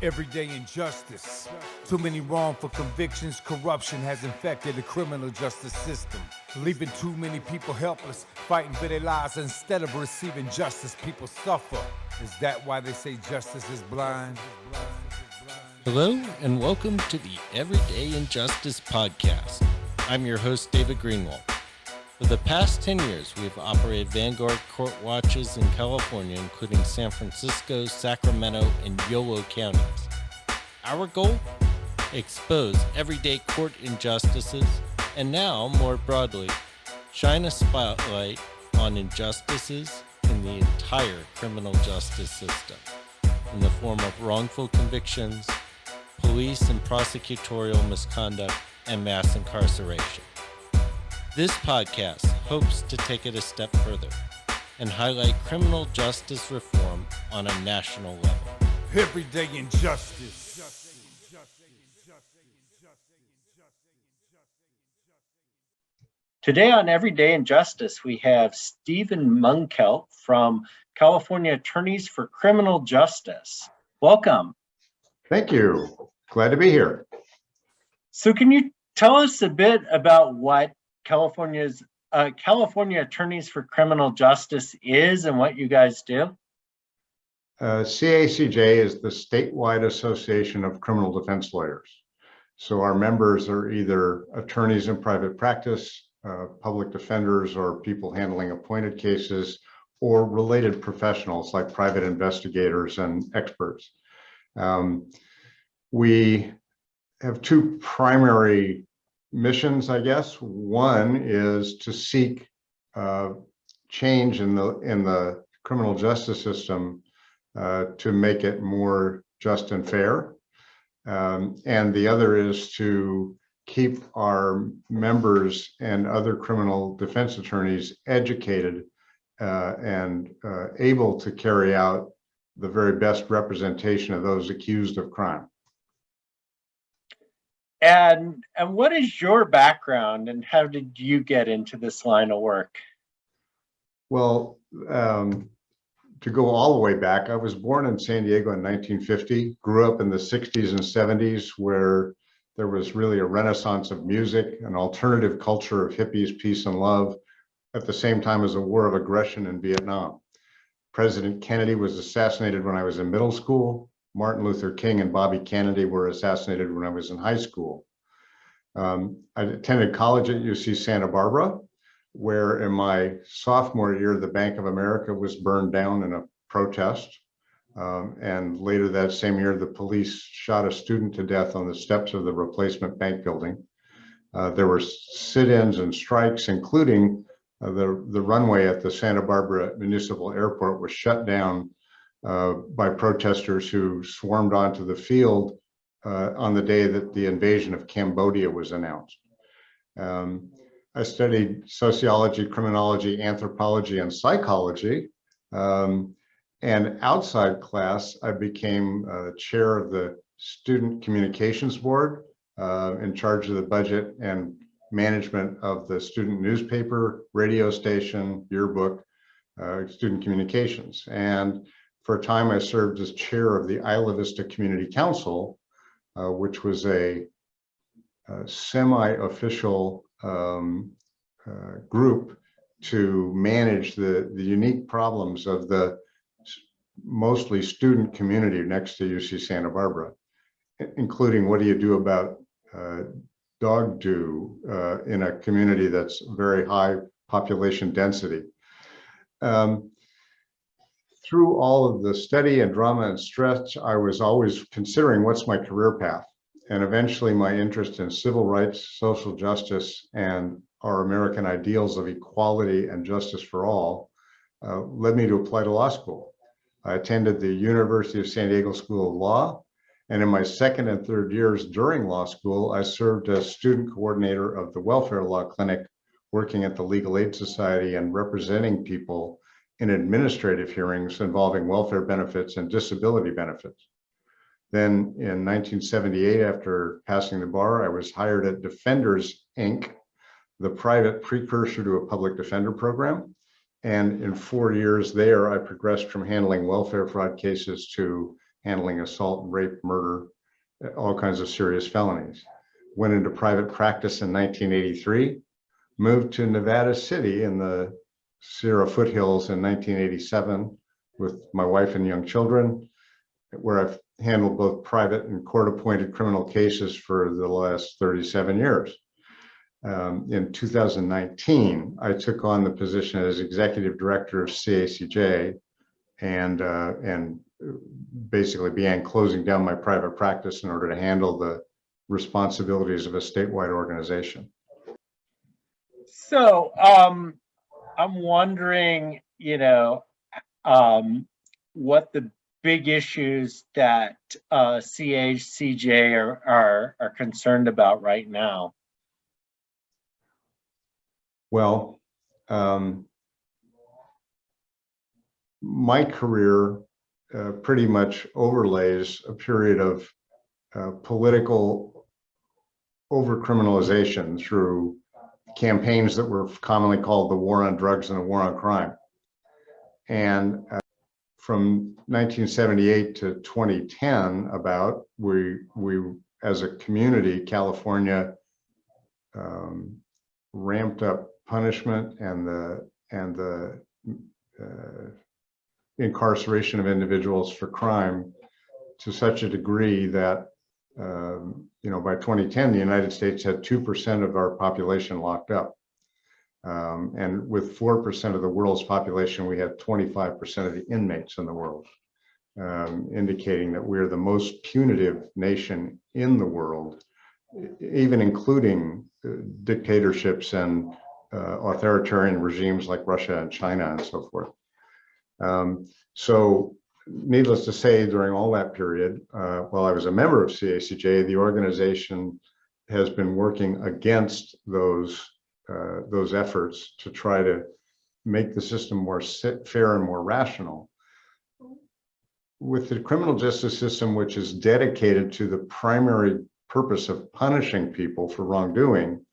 Everyday injustice. Too many wrongful convictions. Corruption has infected the criminal justice system, leaving too many people helpless, fighting for their lives. Instead of receiving justice, people suffer. Is that why they say justice is blind? Hello, and welcome to the Everyday Injustice Podcast. I'm your host, David Greenwald. For the past 10 years, we've operated Vanguard Court Watches in California, including San Francisco, Sacramento, and Yolo counties. Our goal? Expose everyday court injustices, and now, more broadly, shine a spotlight on injustices in the entire criminal justice system, in the form of wrongful convictions, police and prosecutorial misconduct, and mass incarceration. This podcast hopes to take it a step further and highlight criminal justice reform on a national level. Everyday injustice. Today on Everyday Injustice, we have Stephen Munkelt from California Attorneys for Criminal Justice. Welcome. Thank you. Glad to be here. So can you tell us a bit about what California Attorneys for Criminal Justice is and what you guys do? CACJ is the statewide association of criminal defense lawyers. So our members are either attorneys in private practice, public defenders, or people handling appointed cases, or related professionals like private investigators and experts. We have two primary missions, I guess. One is to seek change in the criminal justice system to make it more just and fair. And the other is to keep our members and other criminal defense attorneys educated and able to carry out the very best representation of those accused of crime. And what is your background and how did you get into this line of work? Well, to go all the way back, I was born in San Diego in 1950, grew up in the 60s and 70s where there was really a renaissance of music, an alternative culture of hippies, peace and love, at the same time as a war of aggression in Vietnam. President Kennedy was assassinated when I was in middle school. Martin Luther King and Bobby Kennedy were assassinated when I was in high school. I attended college at UC Santa Barbara, where in my sophomore year, the Bank of America was burned down in a protest. And later that same year, the police shot a student to death on the steps of the replacement bank building. There were sit-ins and strikes, including the runway at the Santa Barbara Municipal Airport was shut down by protesters who swarmed onto the field on the day that the invasion of Cambodia was announced. I studied sociology, criminology, anthropology, and psychology. And outside class, I became chair of the Student Communications Board, in charge of the budget and management of the student newspaper, radio station, yearbook, student communications. And for a time, I served as chair of the Isla Vista Community Council, which was a semi-official group to manage the unique problems of the mostly student community next to UC Santa Barbara, including what do you do about dog do in a community that's very high population density. Through all of the study and drama and stress, I was always considering what's my career path. And eventually my interest in civil rights, social justice, and our American ideals of equality and justice for all led me to apply to law school. I attended the University of San Diego School of Law. And in my second and third years during law school, I served as student coordinator of the Welfare Law Clinic, working at the Legal Aid Society and representing people in administrative hearings involving welfare benefits and disability benefits. Then in 1978, after passing the bar, I was hired at Defenders, Inc., the private precursor to a public defender program. And in 4 years there, I progressed from handling welfare fraud cases to handling assault, rape, murder, all kinds of serious felonies. Went into private practice in 1983, moved to Nevada City in the Sierra foothills in 1987 with my wife and young children, where I've handled both private and court-appointed criminal cases for the last 37 years. In 2019, I took on the position as Executive Director of CACJ and basically began closing down my private practice in order to handle the responsibilities of a statewide organization. So I'm wondering, what the big issues that CACJ are concerned about right now. Well, my career pretty much overlays a period of political overcriminalization through campaigns that were commonly called the war on drugs and the war on crime. And from 1978 to 2010, about, we as a community, California ramped up punishment and the incarceration of individuals for crime to such a degree that by 2010, the United States had 2% of our population locked up. And with 4% of the world's population, we had 25% of the inmates in the world, indicating that we're the most punitive nation in the world, even including dictatorships and authoritarian regimes like Russia and China and so forth. So needless to say, during all that period, while I was a member of CACJ, the organization has been working against those efforts to try to make the system more fair and more rational. With the criminal justice system, which is dedicated to the primary purpose of punishing people for wrongdoing,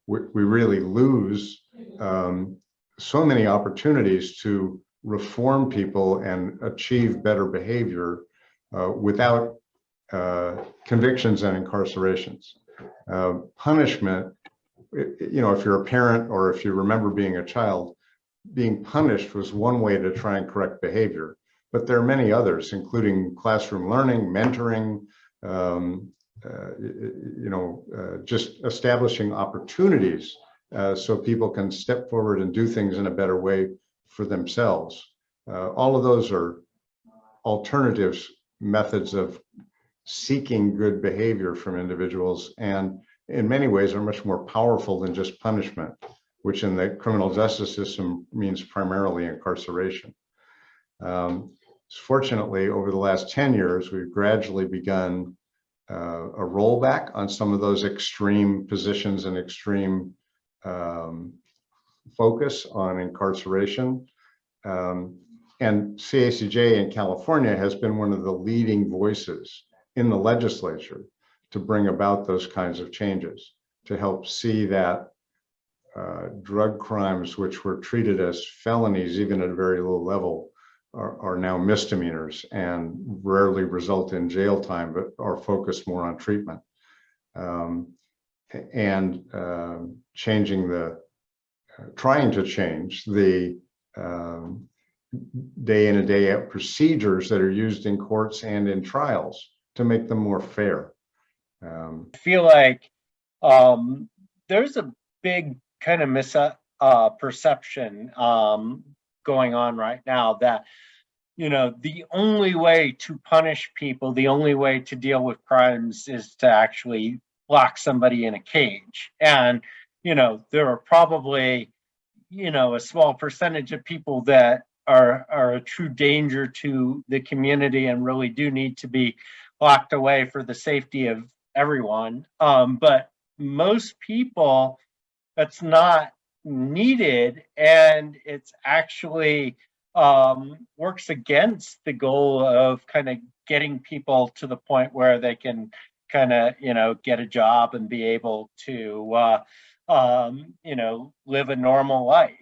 we really lose so many opportunities to reform people and achieve better behavior without convictions and incarcerations. Punishment, if you're a parent or if you remember being a child, being punished was one way to try and correct behavior, but there are many others, including classroom learning, mentoring, just establishing opportunities so people can step forward and do things in a better way for themselves. All of those are alternatives, methods of seeking good behavior from individuals, and in many ways are much more powerful than just punishment, which in the criminal justice system means primarily incarceration. Fortunately, over the last 10 years, we've gradually begun a rollback on some of those extreme positions and extreme focus on incarceration. And CACJ in California has been one of the leading voices in the legislature to bring about those kinds of changes, to help see that drug crimes, which were treated as felonies, even at a very low level, are now misdemeanors and rarely result in jail time, but are focused more on treatment. Trying to change the day in and day out procedures that are used in courts and in trials to make them more fair. I feel like there's a big kind of misperception going on right now that, the only way to punish people, the only way to deal with crimes is to actually lock somebody in a cage. And, there are probably, a small percentage of people that are a true danger to the community and really do need to be locked away for the safety of everyone. But most people, that's not needed, and it's actually works against the goal of kind of getting people to the point where they can kind of, get a job and be able to, live a normal life.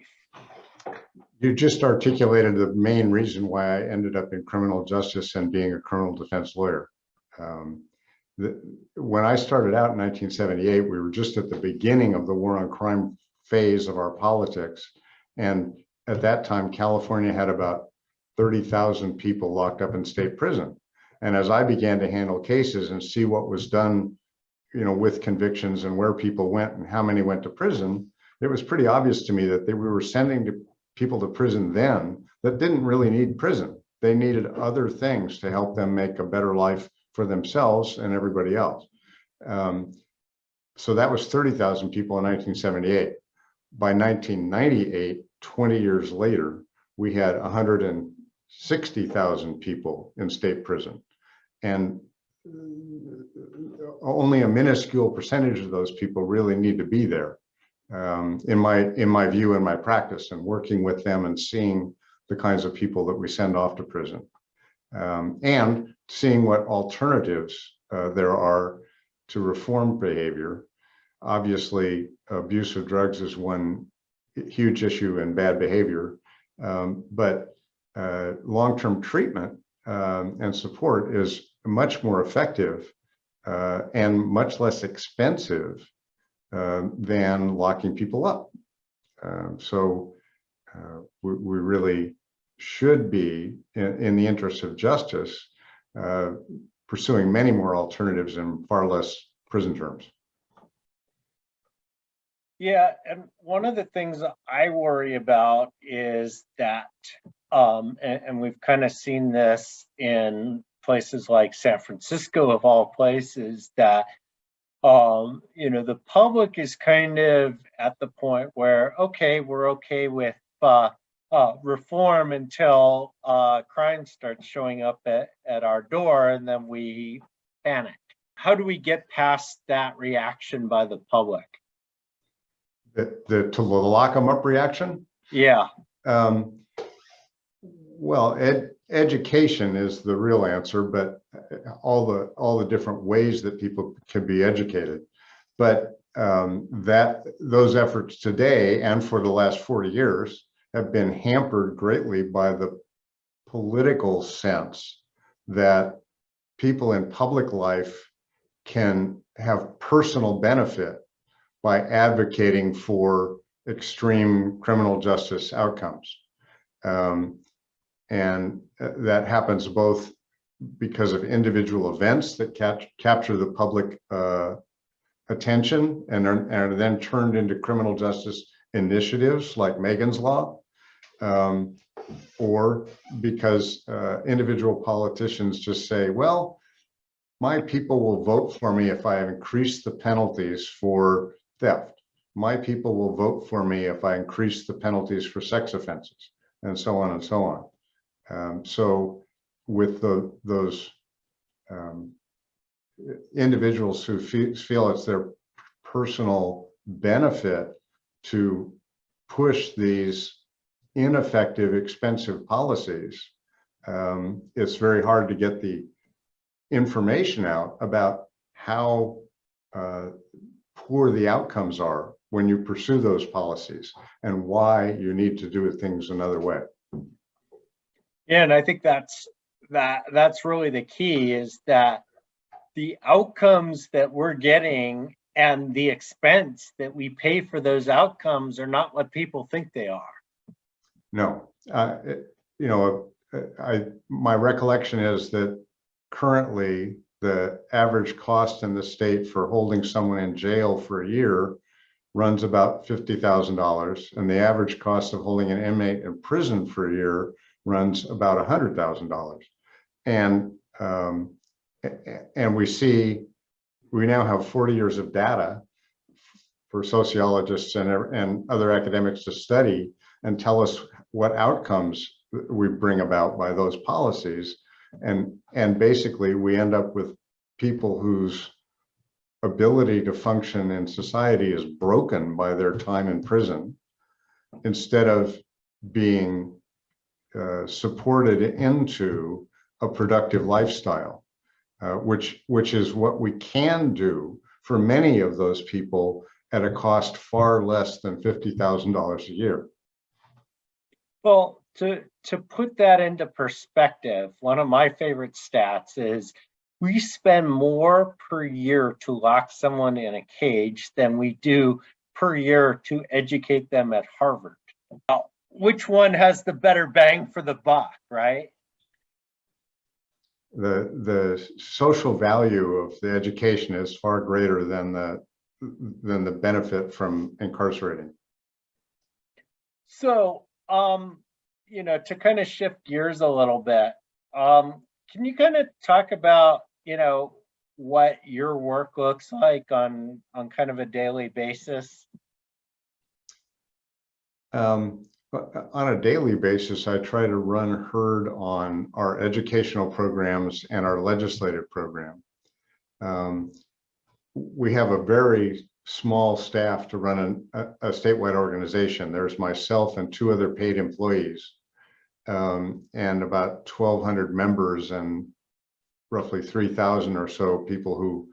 You just articulated the main reason why I ended up in criminal justice and being a criminal defense lawyer. Um, when I started out in 1978, we were just at the beginning of the war on crime phase of our politics. And at that time, California had about 30,000 people locked up in state prison. And as I began to handle cases and see what was done, with convictions and where people went and how many went to prison, it was pretty obvious to me that we were sending people to prison then that didn't really need prison. They needed other things to help them make a better life for themselves and everybody else. So that was 30,000 people in 1978. By 1998, 20 years later, we had 160,000 people in state prison. And only a minuscule percentage of those people really need to be there. In my view, in my practice, and working with them and seeing the kinds of people that we send off to prison, and seeing what alternatives there are to reform behavior. Obviously, abuse of drugs is one huge issue in bad behavior, but long-term treatment and support is much more effective and much less expensive than locking people up. So we really should be, in the interest of justice, pursuing many more alternatives and far less prison terms. Yeah, and one of the things that I worry about is that, and we've kind of seen this in places like San Francisco, of all places, that the public is kind of at the point where, okay, we're okay with reform until crime starts showing up at our door, and then we panic. How do we get past that reaction by the public? To the lock them up reaction? Yeah. Well, education is the real answer, but all the different ways that people can be educated. But those efforts today and for the last 40 years have been hampered greatly by the political sense that people in public life can have personal benefit by advocating for extreme criminal justice outcomes. And that happens both because of individual events that capture the public attention and are then turned into criminal justice initiatives like Megan's Law, or because individual politicians just say, well, my people will vote for me if I have increased the penalties for theft. My people will vote for me if I increase the penalties for sex offenses, and so on and so on. So with those individuals who feel it's their personal benefit to push these ineffective, expensive policies, it's very hard to get the information out about how poor the outcomes are when you pursue those policies and why you need to do things another way. Yeah, and I think that's really the key, is that the outcomes that we're getting and the expense that we pay for those outcomes are not what people think they are. No, my recollection is that currently the average cost in the state for holding someone in jail for a year runs about $50,000, and the average cost of holding an inmate in prison for a year runs about $100,000. And we now have 40 years of data for sociologists and other academics to study and tell us what outcomes we bring about by those policies. And basically we end up with people whose ability to function in society is broken by their time in prison, instead of being supported into a productive lifestyle, which is what we can do for many of those people at a cost far less than $50,000 a year. Well, to put that into perspective, one of my favorite stats is we spend more per year to lock someone in a cage than we do per year to educate them at Harvard. Now, which one has the better bang for the buck, right? The social value of the education is far greater than the benefit from incarcerating. So, to kind of shift gears a little bit, can you kind of talk about, what your work looks like on kind of a daily basis? On a daily basis, I try to run herd on our educational programs and our legislative program. We have a very small staff to run a statewide organization. There's myself and 2 other paid employees, and about 1,200 members and roughly 3,000 or so people who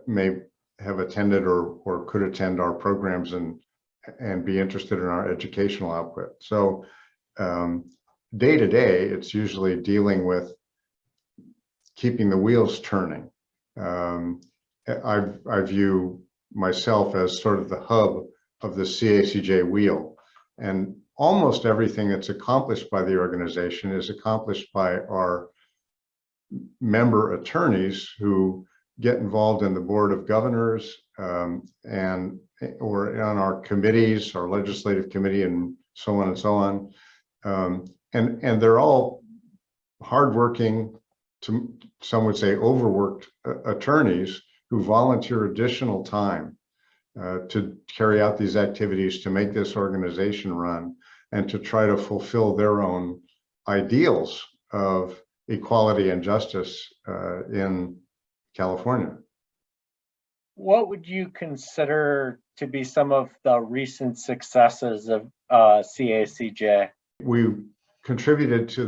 may have attended or could attend our programs and be interested in our educational output. So day to day, it's usually dealing with keeping the wheels turning. I view myself as sort of the hub of the CACJ wheel, and almost everything that's accomplished by the organization is accomplished by our member attorneys who get involved in the board of governors or on our committees, our legislative committee, and so on and so on. And they're all hardworking, some would say overworked attorneys who volunteer additional time to carry out these activities, to make this organization run, and to try to fulfill their own ideals of equality and justice in California. What would you consider to be some of the recent successes of CACJ? We contributed to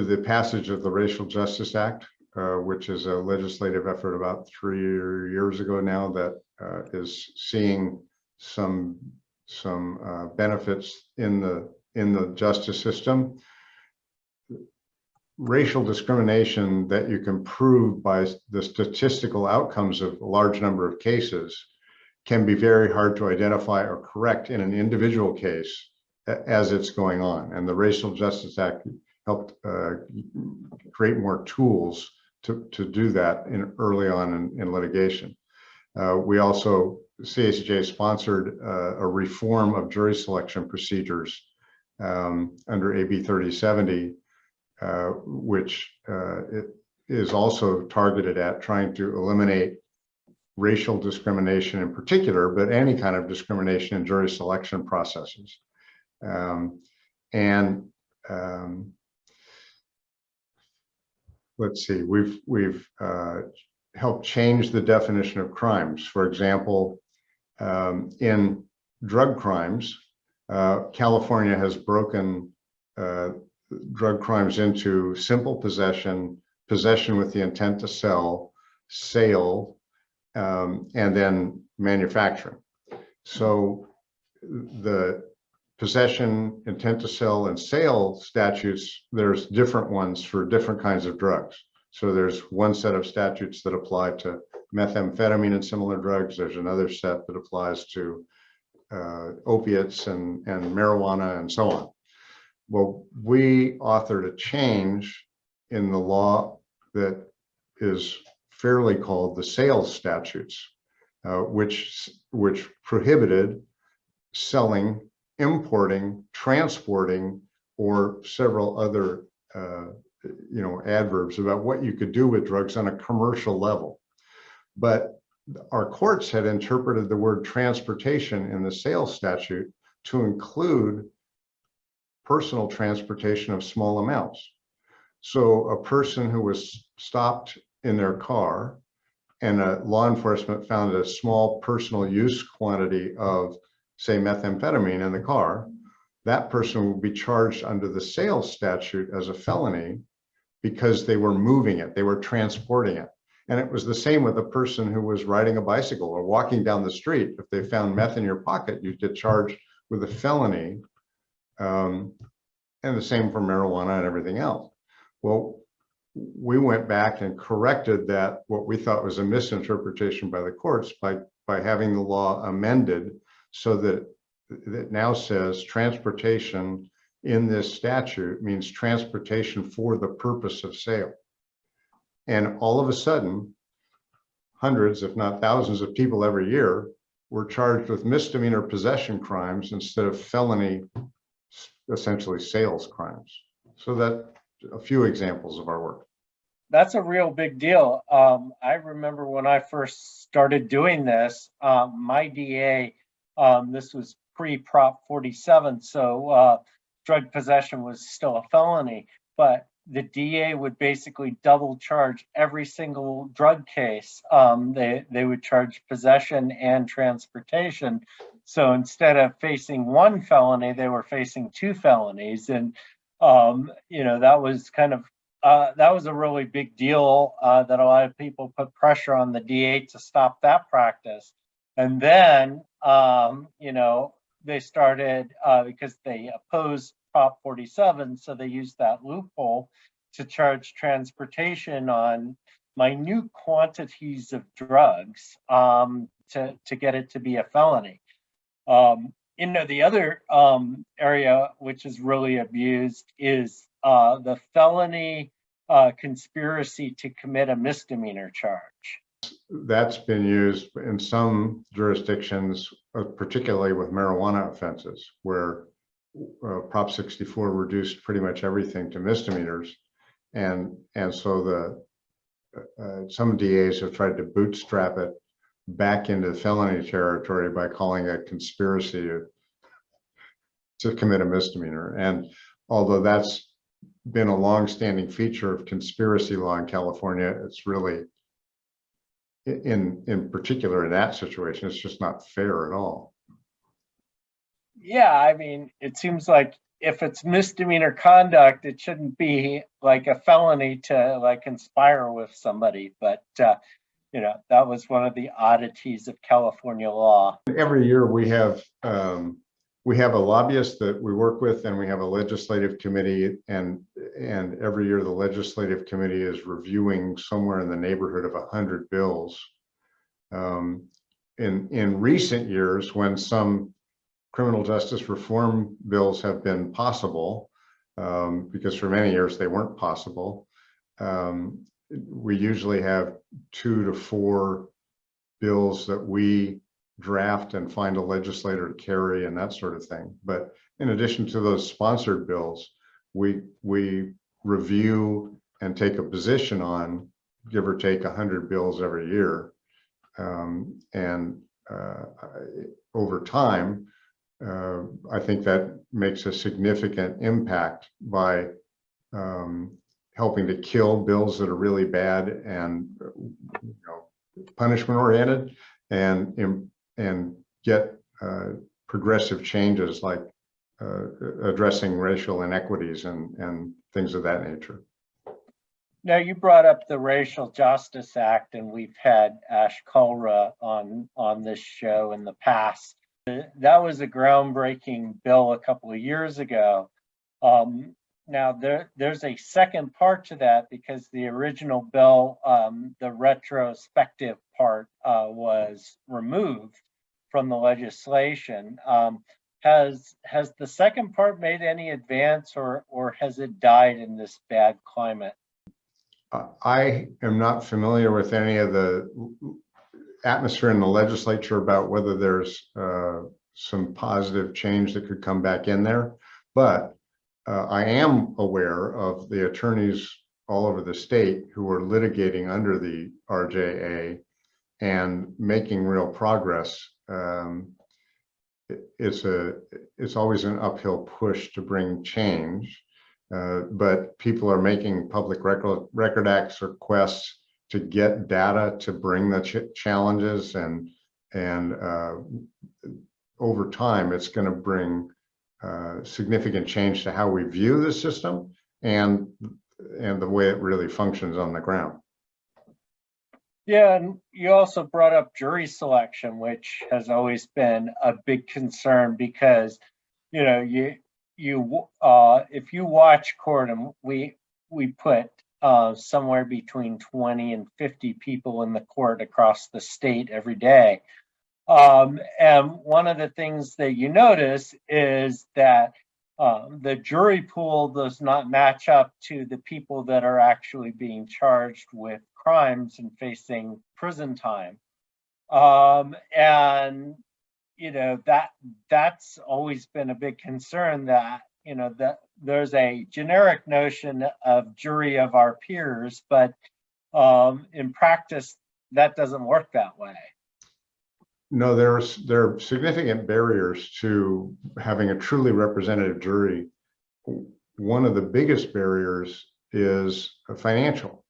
the passage of the Racial Justice Act, which is a legislative effort about 3 years ago now that is seeing some benefits in the justice system. Racial discrimination that you can prove by the statistical outcomes of a large number of cases can be very hard to identify or correct in an individual case as it's going on. And the Racial Justice Act helped create more tools to do that early on in litigation. We also, CACJ sponsored a reform of jury selection procedures under AB 3070, which it is also targeted at trying to eliminate racial discrimination in particular, but any kind of discrimination in jury selection processes. Let's see, we've helped change the definition of crimes. For example, in drug crimes, California has broken drug crimes into simple possession, possession with the intent to sell, sale, and then manufacturing. So the possession, intent to sell, and sale statutes, there's different ones for different kinds of drugs. So there's one set of statutes that apply to methamphetamine and similar drugs. There's another set that applies to opiates and marijuana and so on. Well, we authored a change in the law that is fairly called the sales statutes, which prohibited selling, importing, transporting, or several other adverbs about what you could do with drugs on a commercial level. But our courts had interpreted the word transportation in the sales statute to include personal transportation of small amounts. So a person who was stopped in their car and law enforcement found a small personal use quantity of, say, methamphetamine in the car, that person would be charged under the sales statute as a felony because they were moving it, they were transporting it. And it was the same with a person who was riding a bicycle or walking down the street. If they found meth in your pocket, you'd get charged with a felony and the same for marijuana and everything else. Well, we went back and corrected that, what we thought was a misinterpretation by the courts, by having the law amended so that it now says transportation in this statute means transportation for the purpose of sale. And all of a sudden, hundreds, if not thousands of people every year were charged with misdemeanor possession crimes instead of felony, essentially sales crimes. So that a few examples of our work. That's a real big deal. I remember when I first started doing this, my DA, this was pre-Prop 47, so drug possession was still a felony, but the DA would basically double charge every single drug case. They would charge possession and transportation. So instead of facing one felony, they were facing two felonies. And, that was kind of, that was a really big deal that a lot of people put pressure on the DA to stop that practice. And then, they started, because they opposed Prop 47, so they used that loophole to charge transportation on minute quantities of drugs to get it to be a felony. The other area which is really abused is the felony conspiracy to commit a misdemeanor charge. That's been used in some jurisdictions, particularly with marijuana offenses, where Prop 64 reduced pretty much everything to misdemeanors, and so some DAs have tried to bootstrap it back into felony territory by calling it conspiracy to commit a misdemeanor. And although that's been a long-standing feature of conspiracy law in California, it's really, in particular in that situation, it's just not fair at all. Yeah, I mean, it seems like if it's misdemeanor conduct, it shouldn't be like a felony to like conspire with somebody. But, that was one of the oddities of California law. Every year we have a lobbyist that we work with, and we have a legislative committee, and every year the legislative committee is reviewing somewhere in the neighborhood of 100 bills. In recent years, when some criminal justice reform bills have been possible, because for many years they weren't possible, we usually have 2 to 4 bills that we draft and find a legislator to carry and that sort of thing. But in addition to those sponsored bills, we review and take a position on, give or take, 100 bills every year. Over time, I think that makes a significant impact by helping to kill bills that are really bad and punishment oriented, and get progressive changes like addressing racial inequities and things of that nature. Now, you brought up the Racial Justice Act, and we've had Ash Kulra on this show in the past. That was a groundbreaking bill a couple of years ago. Now, there's a second part to that, because the original bill, the retrospective part, was removed from the legislation. Has the second part made any advance, or has it died in this bad climate? I am not familiar with any of the atmosphere in the legislature about whether there's some positive change that could come back in there, but I am aware of the attorneys all over the state who are litigating under the RJA and making real progress. It's always an uphill push to bring change, but people are making public record acts requests to get data to bring the challenges, and over time it's going to bring significant change to how we view the system and the way it really functions on the ground. Yeah, and you also brought up jury selection, which has always been a big concern, because you if you watch court, and we put somewhere between 20 and 50 people in the court across the state every day. And one of the things that you notice is that the jury pool does not match up to the people that are actually being charged with crimes and facing prison time. And that's always been a big concern, that that there's a generic notion of jury of our peers, but in practice that doesn't work that way. No, there are significant barriers to having a truly representative jury. One of the biggest barriers is financial.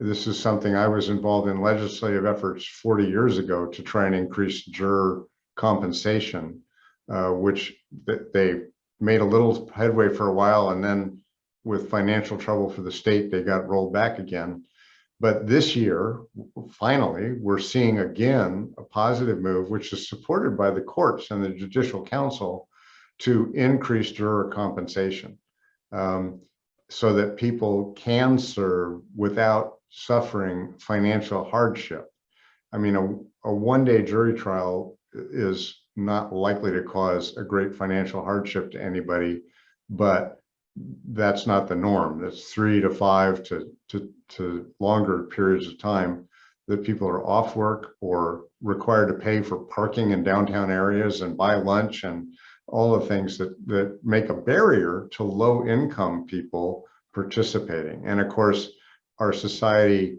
This is something I was involved in legislative efforts 40 years ago to try and increase juror compensation, which they made a little headway for a while, and then with financial trouble for the state, they got rolled back again. But this year, finally, we're seeing again a positive move, which is supported by the courts and the Judicial Council, to increase juror compensation, so that people can serve without suffering financial hardship. I mean, a one-day jury trial is not likely to cause a great financial hardship to anybody, but that's not the norm. That's 3 to 5 to longer periods of time that people are off work or required to pay for parking in downtown areas and buy lunch and all the things that make a barrier to low income people participating. And of course, our society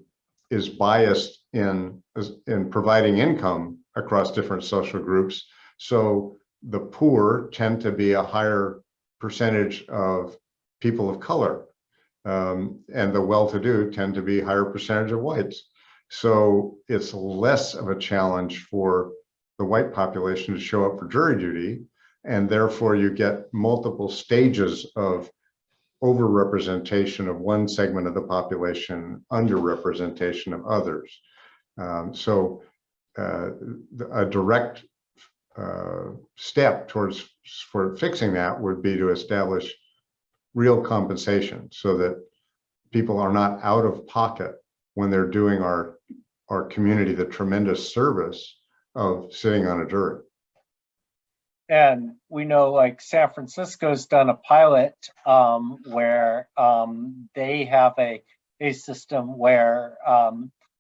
is biased in providing income across different social groups. So the poor tend to be a higher percentage of people of color, and the well-to-do tend to be a higher percentage of whites. So it's less of a challenge for the white population to show up for jury duty, and therefore you get multiple stages of overrepresentation of one segment of the population, underrepresentation of others. So a direct step for fixing that would be to establish real compensation so that people are not out of pocket when they're doing our community the tremendous service of sitting on a jury. And we know, like, San Francisco's done a pilot where they have a system where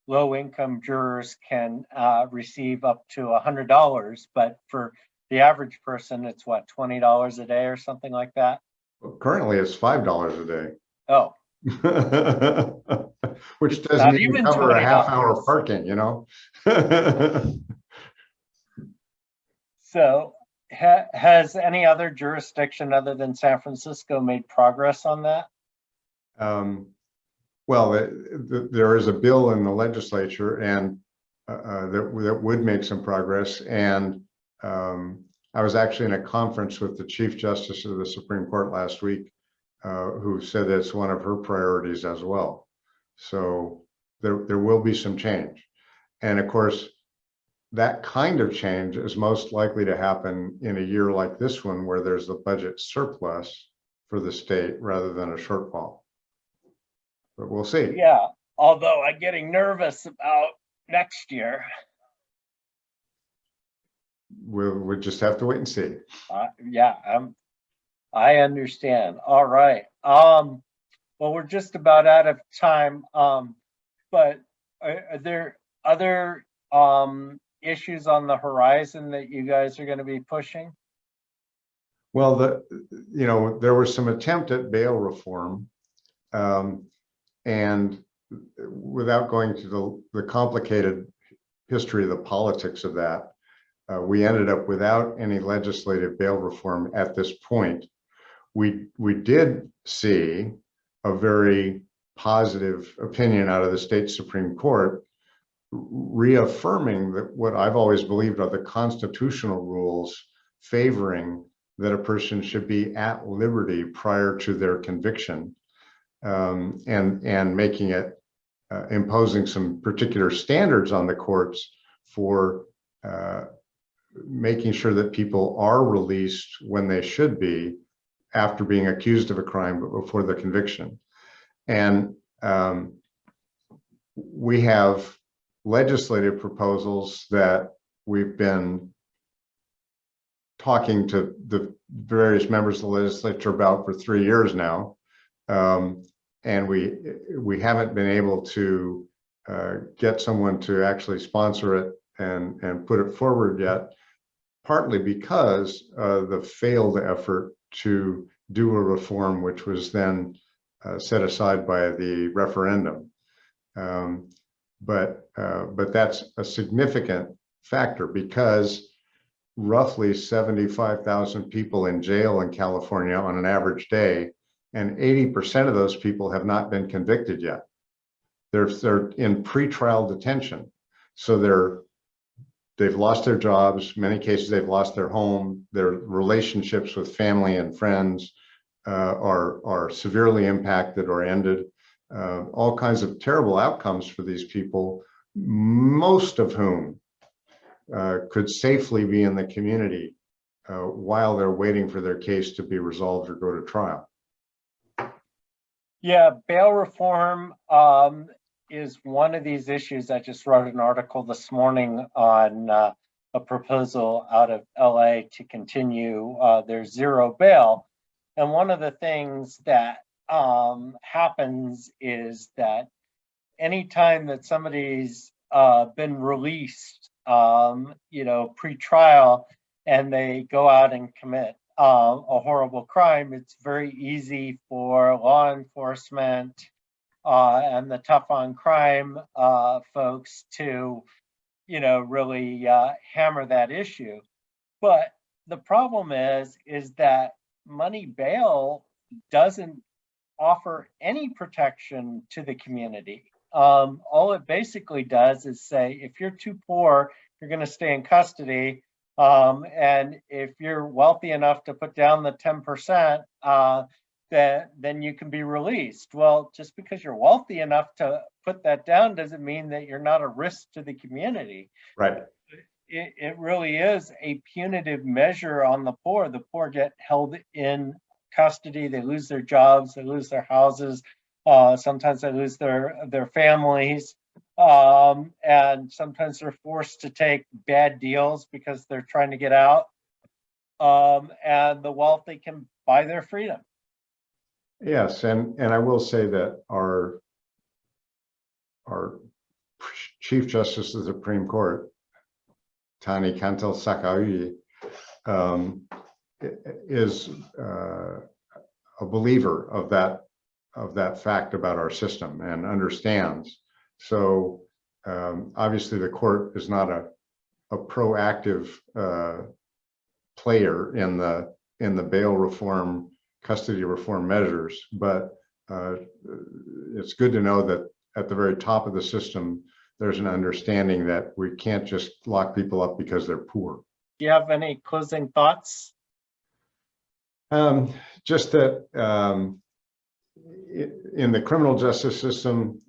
low-income jurors can receive up to $100, but for the average person, it's what, $20 a day or something like that? Well, currently, it's $5 a day. Oh. Which doesn't even cover a half-hour parking, So has any other jurisdiction other than San Francisco made progress on that? Well, there is a bill in the legislature, and that would make some progress. And I was actually in a conference with the Chief Justice of the Supreme Court last week, who said it's one of her priorities as well. So there will be some change. And of course, that kind of change is most likely to happen in a year like this one, where there's a budget surplus for the state rather than a shortfall. But we'll see. Yeah, although I'm getting nervous about next year. We'll just have to wait and see. Yeah, I understand. All right. Well, we're just about out of time. But are there other issues on the horizon that you guys are going to be pushing? Well, there was some attempt at bail reform, and without going to the complicated history of the politics of that, we ended up without any legislative bail reform at this point. We did see a very positive opinion out of the state Supreme Court, reaffirming that what I've always believed are the constitutional rules favoring that a person should be at liberty prior to their conviction, and making it, imposing some particular standards on the courts for making sure that people are released when they should be after being accused of a crime, but before the conviction. And we have legislative proposals that we've been talking to the various members of the legislature about for 3 years now. And we haven't been able to get someone to actually sponsor it and put it forward yet, partly because the failed effort to do a reform, which was then set aside by the referendum. But that's a significant factor, because roughly 75,000 people in jail in California on an average day, and 80% of those people have not been convicted yet. They're in pretrial detention, so they've lost their jobs. In many cases, they've lost their home. Their relationships with family and friends are severely impacted or ended. All kinds of terrible outcomes for these people, most of whom could safely be in the community while they're waiting for their case to be resolved or go to trial. Yeah, bail reform is one of these issues. I just wrote an article this morning on a proposal out of LA to continue their zero bail. And one of the things that happens is that anytime that somebody's been released, pre-trial, and they go out and commit a horrible crime, it's very easy for law enforcement and the tough on crime folks to, really hammer that issue. But the problem is that money bail doesn't offer any protection to the community. All it basically does is say, if you're too poor, you're going to stay in custody. And if you're wealthy enough to put down the 10%, then you can be released. Well, just because you're wealthy enough to put that down doesn't mean that you're not a risk to the community. Right. It really is a punitive measure on the poor. The poor get held in custody. They lose their jobs. They lose their houses. Sometimes they lose their families. And sometimes they're forced to take bad deals because they're trying to get out. And the wealthy can buy their freedom. Yes, and I will say that our Chief Justice of the Supreme Court, Tani Kantel Sakauye, is a believer of that fact about our system and understands. So obviously the court is not a proactive player in the bail reform, custody reform measures, but it's good to know that at the very top of the system, there's an understanding that we can't just lock people up because they're poor. Do you have any closing thoughts? Just that in the criminal justice system,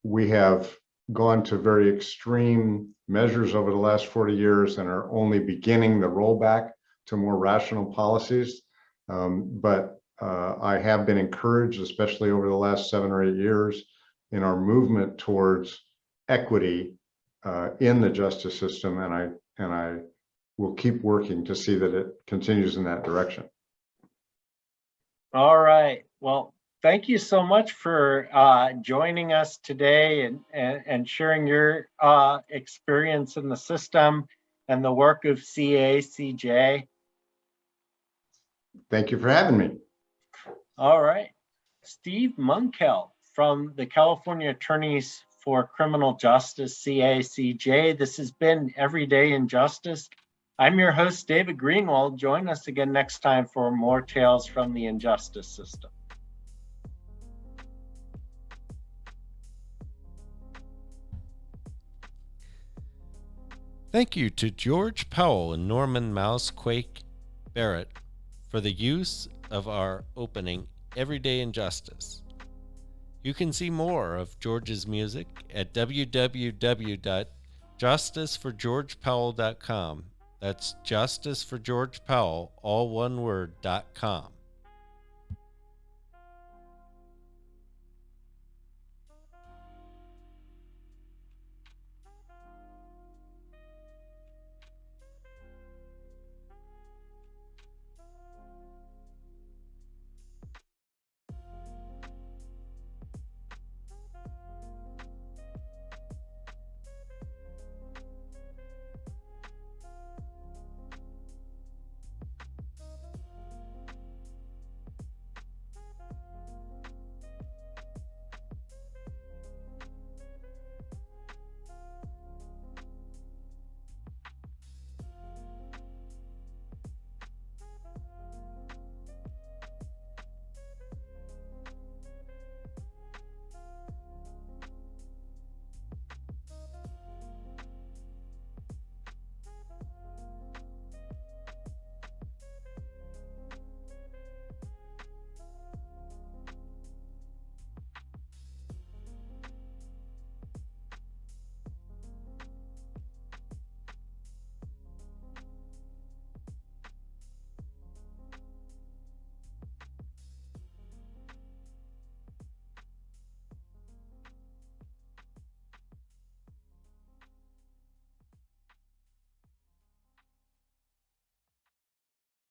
we have gone to very extreme measures over the last 40 years and are only beginning the rollback to more rational policies. But I have been encouraged, especially over the last 7 or 8 years, in our movement towards equity in the justice system, and I will keep working to see that it continues in that direction. All right. Well, thank you so much for joining us today and sharing your experience in the system and the work of CACJ. Thank you for having me. All right. Steve Munkelt from the California Attorneys for Criminal Justice, CACJ. This has been Everyday in Justice. I'm your host, David Greenwald. Join us again next time for more tales from the injustice system. Thank you to George Powell and Norman Mousequake Barrett for the use of our opening, Everyday in Justice. You can see more of George's music at www.justiceforgeorgepowell.com That's Justice for George Powell, all one word, .com.